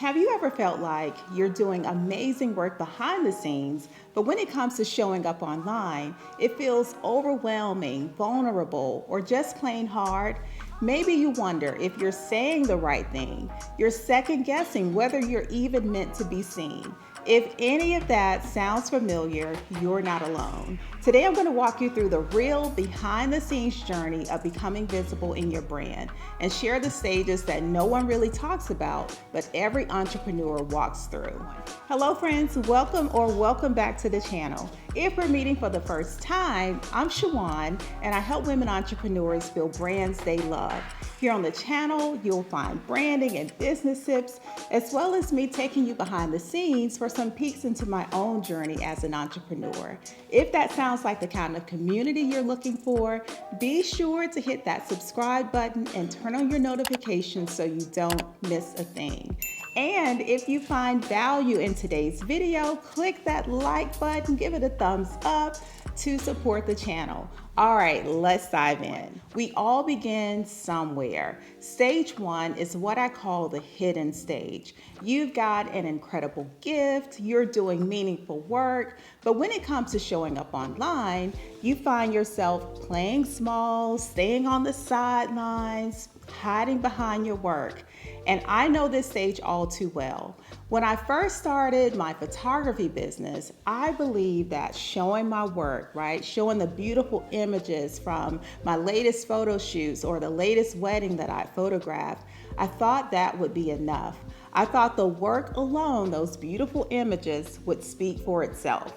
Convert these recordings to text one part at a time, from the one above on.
Have you ever felt like you're doing amazing work behind the scenes, but when it comes to showing up online, it feels overwhelming, vulnerable, or just plain hard? Maybe you wonder if you're saying the right thing. You're second guessing whether you're even meant to be seen. If any of that sounds familiar, you're not alone. Today, I'm going to walk you through the real behind the scenes journey of becoming visible in your brand and share the stages that no one really talks about, but every entrepreneur walks through. Hello, friends. Welcome back to the channel. If we're meeting for the first time, I'm Shawan, and I help women entrepreneurs build brands they love. Here on the channel, you'll find branding and business tips, as well as me taking you behind the scenes for some peeks into my own journey as an entrepreneur. If that sounds like the kind of community you're looking for, be sure to hit that subscribe button and turn on your notifications so you don't miss a thing. And if you find value in today's video, click that like button, give it a thumbs up to support the channel. All right, let's dive in. We all begin somewhere. Stage one is what I call the hidden stage. You've got an incredible gift, you're doing meaningful work, but when it comes to showing up online, you find yourself playing small, staying on the sidelines, hiding behind your work. And I know this stage all too well. When I first started my photography business, I believed that showing my work, right? Showing the beautiful images from my latest photo shoots or the latest wedding that I photographed, I thought that would be enough. I thought the work alone, those beautiful images, would speak for itself.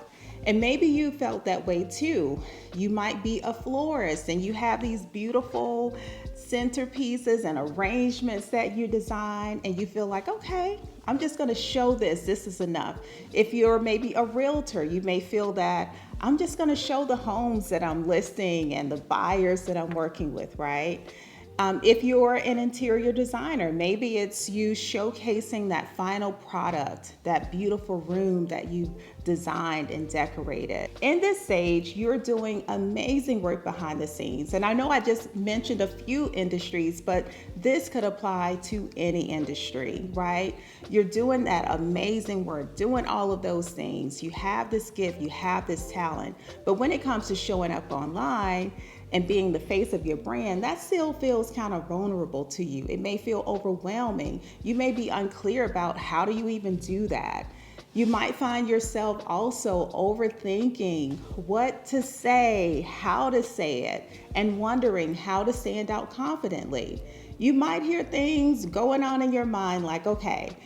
And maybe you felt that way too. You might be a florist and you have these beautiful centerpieces and arrangements that you design, and you feel like, okay, I'm just going to show this. This is enough. If you're maybe a realtor, you may feel that I'm just going to show the homes that I'm listing and the buyers that I'm working with, right? If you're an interior designer, maybe it's you showcasing that final product, that beautiful room that you designed and decorated. In this stage, you're doing amazing work behind the scenes. And I know I just mentioned a few industries, but this could apply to any industry, right? You're doing that amazing work, doing all of those things. You have this gift, you have this talent. But when it comes to showing up online, and being the face of your brand, that still feels kind of vulnerable to you. It may feel overwhelming. You may be unclear about how do you even do that. You might find yourself also overthinking what to say, how to say it, and wondering how to stand out confidently. You might hear things going on in your mind like, okay,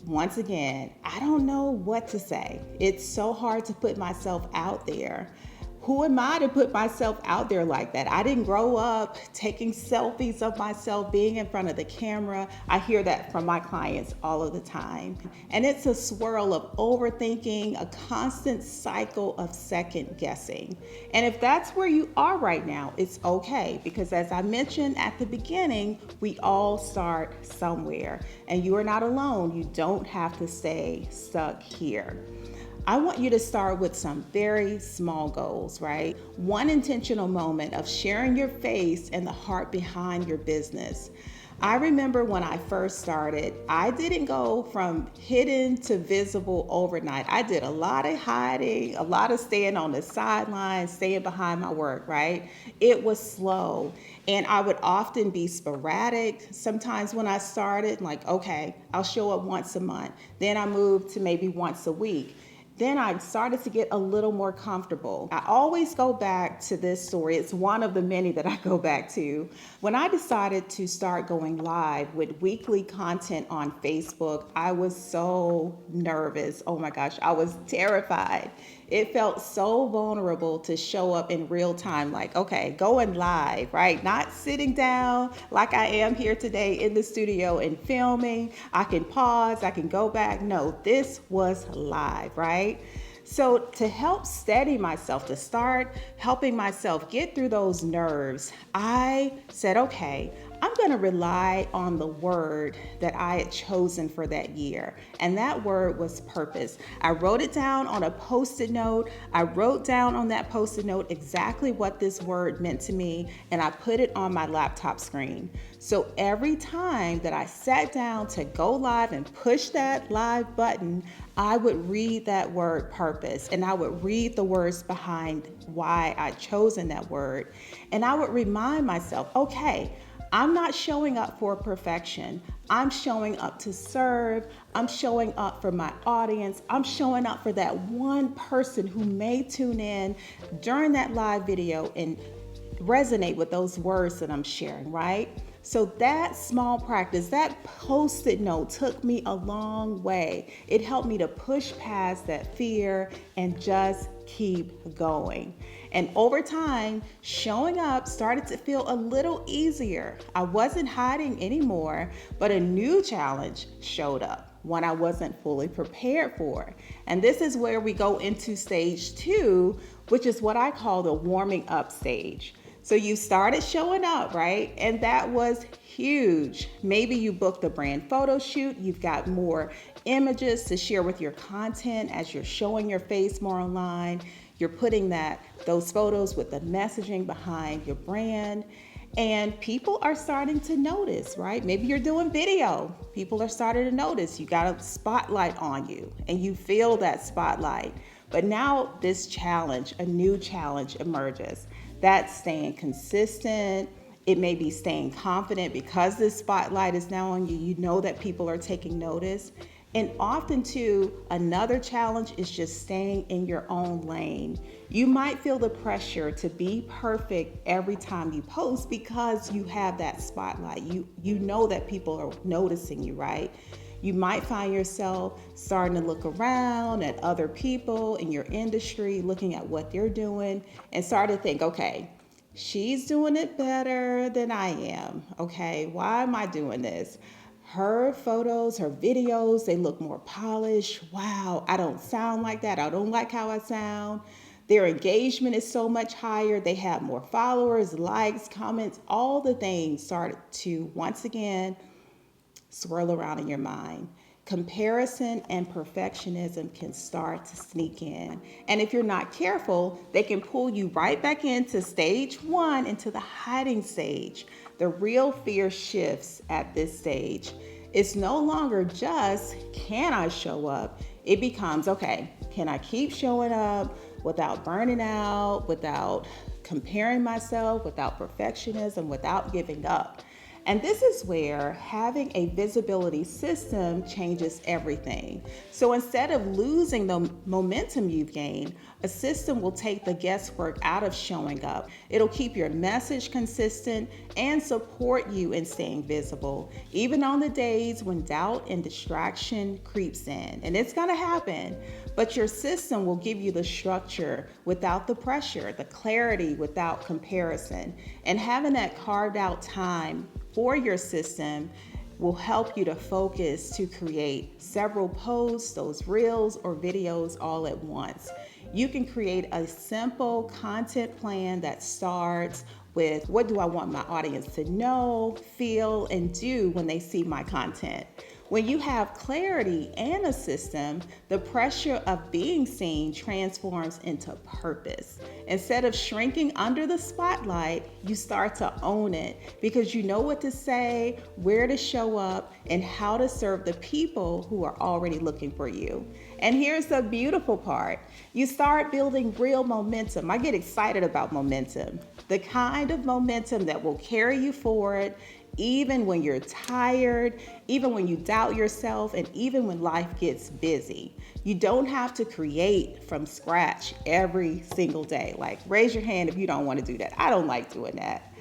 once again, I don't know what to say. It's so hard to put myself out there. Who am I to put myself out there like that? I didn't grow up taking selfies of myself, being in front of the camera. I hear that from my clients all of the time. And it's a swirl of overthinking, a constant cycle of second guessing. And if that's where you are right now, it's okay. Because as I mentioned at the beginning, we all start somewhere. And you are not alone. You don't have to stay stuck here. I want you to start with some very small goals, right? One intentional moment of sharing your face and the heart behind your business. I remember when I first started, I didn't go from hidden to visible overnight. I did a lot of hiding, a lot of staying on the sidelines, staying behind my work, right? It was slow, and I would often be sporadic. Sometimes when I started, like, okay, I'll show up once a month. Then I moved to maybe once a week. Then I started to get a little more comfortable. I always go back to this story. It's one of the many that I go back to. When I decided to start going live with weekly content on Facebook, I was so nervous. Oh my gosh, I was terrified. It felt so vulnerable to show up in real time, like, okay, going live, right? Not sitting down like I am here today in the studio and filming. I can pause, I can go back. No, this was live, right? So to help steady myself, to start helping myself get through those nerves, I said, okay, I'm going to rely on the word that I had chosen for that year. And that word was purpose. I wrote it down on a Post-it note. I wrote down on that Post-it note exactly what this word meant to me, and I put it on my laptop screen. So every time that I sat down to go live and push that live button, I would read that word purpose, and I would read the words behind why I'd chosen that word. And I would remind myself, okay, I'm not showing up for perfection. I'm showing up to serve. I'm showing up for my audience. I'm showing up for that one person who may tune in during that live video and resonate with those words that I'm sharing, right? So that small practice, that Post-it note took me a long way. It helped me to push past that fear and just keep going. And over time, showing up started to feel a little easier. I wasn't hiding anymore, but a new challenge showed up, one I wasn't fully prepared for. And this is where we go into stage 2, which is what I call the warming up stage. So you started showing up, right? And that was huge. Maybe you booked a brand photo shoot. You've got more images to share with your content as you're showing your face more online. You're putting those photos with the messaging behind your brand. And people are starting to notice, right? Maybe you're doing video. People are starting to notice. You got a spotlight on you and you feel that spotlight. But now this challenge, a new challenge emerges. That's staying consistent. It may be staying confident because this spotlight is now on you. You know that people are taking notice. And often too, another challenge is just staying in your own lane. You might feel the pressure to be perfect every time you post because you have that spotlight. You know that people are noticing you, right? You might find yourself starting to look around at other people in your industry, looking at what they're doing, and start to think, okay, she's doing it better than I am. Okay, why am I doing this? Her photos, her videos, they look more polished. Wow, I don't sound like that. I don't like how I sound. Their engagement is so much higher. They have more followers, likes, comments, all the things started to once again swirl around in your mind. Comparison and perfectionism can start to sneak in. And if you're not careful, they can pull you right back into stage 1, into the hiding stage. The real fear shifts at this stage. It's no longer just, can I show up? It becomes, okay, can I keep showing up without burning out, without comparing myself, without perfectionism, without giving up? And this is where having a visibility system changes everything. So instead of losing the momentum you've gained, a system will take the guesswork out of showing up. It'll keep your message consistent and support you in staying visible, even on the days when doubt and distraction creeps in. And it's gonna happen, but your system will give you the structure without the pressure, the clarity without comparison, and having that carved out time for your system will help you to focus to create several posts, those reels or videos all at once. You can create a simple content plan that starts with, what do I want my audience to know, feel, and do when they see my content? When you have clarity and a system, the pressure of being seen transforms into purpose. Instead of shrinking under the spotlight, you start to own it because you know what to say, where to show up, and how to serve the people who are already looking for you. And here's the beautiful part. You start building real momentum. I get excited about momentum. The kind of momentum that will carry you forward even when you're tired, even when you doubt yourself, and even when life gets busy. You don't have to create from scratch every single day. Like, raise your hand if you don't want to do that. I don't like doing that.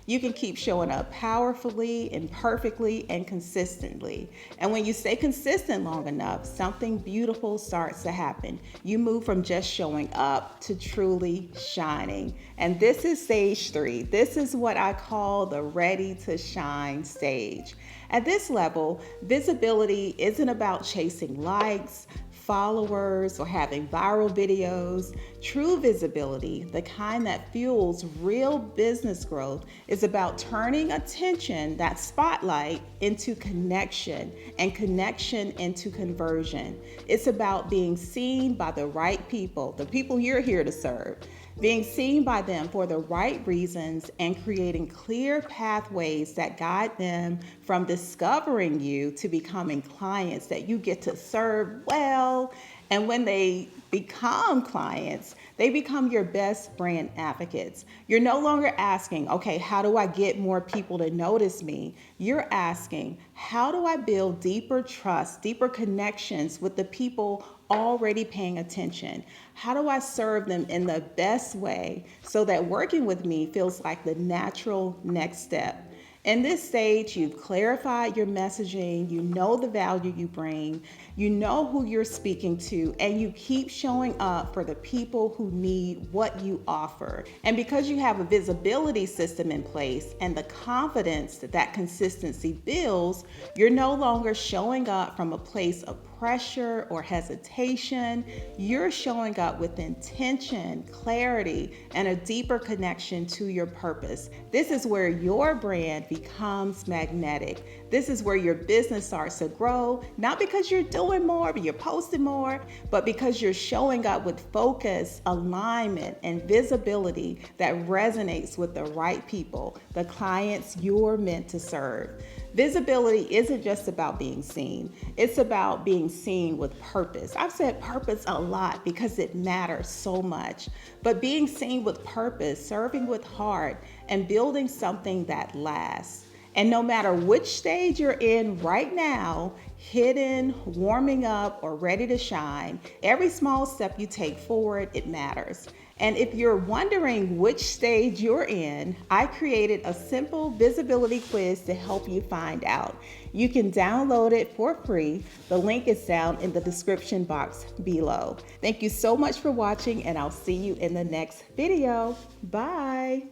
You can keep showing up powerfully and perfectly and consistently. And when you stay consistent long enough, something beautiful starts to happen. You move from just showing up to truly shining. And this is stage 3. This is what I call the ready to shine stage. At this level, visibility isn't about chasing likes, followers or having viral videos. True visibility, the kind that fuels real business growth, is about turning attention, that spotlight, into connection and connection into conversion. It's about being seen by the right people, the people you're here to serve, being seen by them for the right reasons, and creating clear pathways that guide them from discovering you to becoming clients that you get to serve well. And when they become clients, they become your best brand advocates. You're no longer asking, okay, how do I get more people to notice me? You're asking, how do I build deeper trust, deeper connections with the people already paying attention? How do I serve them in the best way so that working with me feels like the natural next step? In this stage, you've clarified your messaging, you know the value you bring, you know who you're speaking to, and you keep showing up for the people who need what you offer. And because you have a visibility system in place and the confidence that consistency builds, you're no longer showing up from a place of pressure or hesitation. You're showing up with intention, clarity, and a deeper connection to your purpose. This is where your brand becomes magnetic. This is where your business starts to grow, not because you're doing more, but you're posting more, but because you're showing up with focus, alignment, and visibility that resonates with the right people, the clients you're meant to serve. Visibility isn't just about being seen. It's about being seen with purpose. I've said purpose a lot because it matters so much. But being seen with purpose, serving with heart, and building something that lasts. And no matter which stage you're in right now, hidden, warming up, or ready to shine, every small step you take forward, it matters. And if you're wondering which stage you're in, I created a simple visibility quiz to help you find out. You can download it for free. The link is down in the description box below. Thank you so much for watching, and I'll see you in the next video. Bye.